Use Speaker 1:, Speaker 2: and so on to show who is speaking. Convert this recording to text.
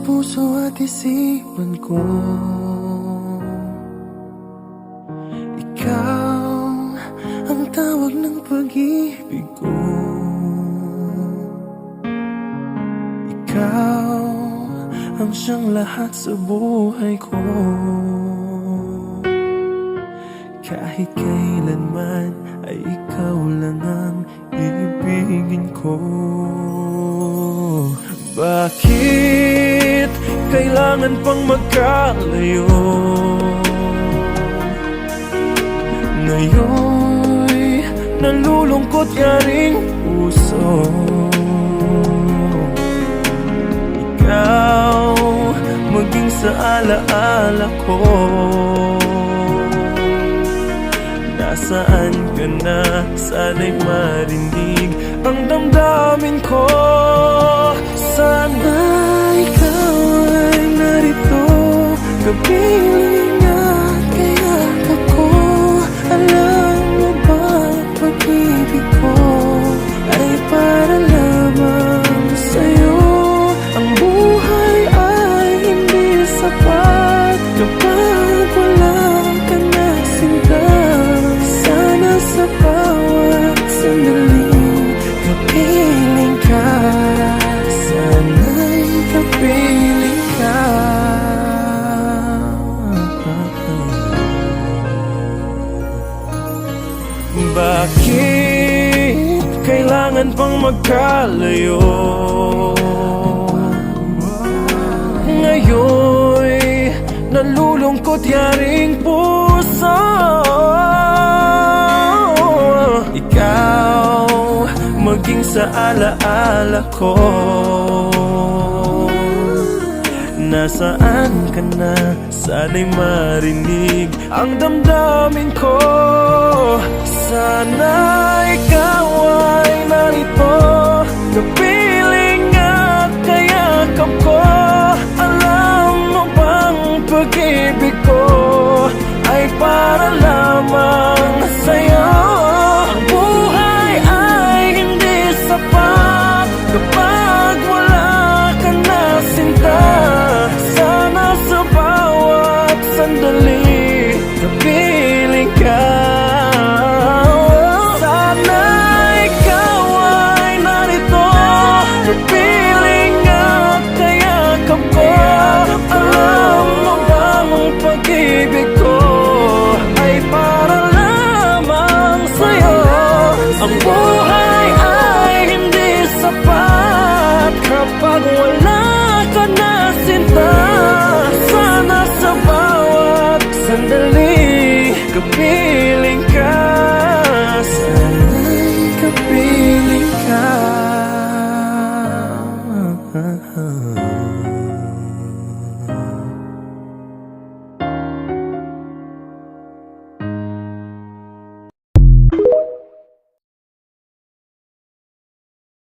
Speaker 1: puso at isipan ko. Ikaw ang tawag ng pag-ibig ko. Ikaw ang siyang lahat sa buhay ko. Kahit kailanman ay ikaw lang ang ibigin ko. Bakit kailangan pang magkalayo? Ngayon'y nalulungkot yaring puso. Ikaw maging sa alaala ko. Nasaan ka na? Sana'y marinig ang damdamin ko. Sana ikaw ay narito, kapiling at kayakap ko. Alam mo ba, pag-ibig ko ay para lamang sa'yo. Ang buhay ay hindi sapat kapag wala ka na sinta. Sana sa bawat sandaling kapiling ka. Sana'y kapiling ka. Bakit kailangan pang magkalayo? Ngayon'y nalulungkot yaring puso. Ikaw maging sa alaala ko. Nasaan ka na? Sana'y marinig ang damdamin ko. Sana ikaw ay narito, kapiling at kayakap ko. Alam mo bang pag-ibig ko ay para lamang sa'yo. Ang buhay ay hindi sapat kapag wala ka na sinta. Sana sa bawat sandali kapiling ka. Sana ikaw ay narito, kapiling at kayakap ko. Alam mo bang pag-ibig ko ay para lamang sa'yo. Ang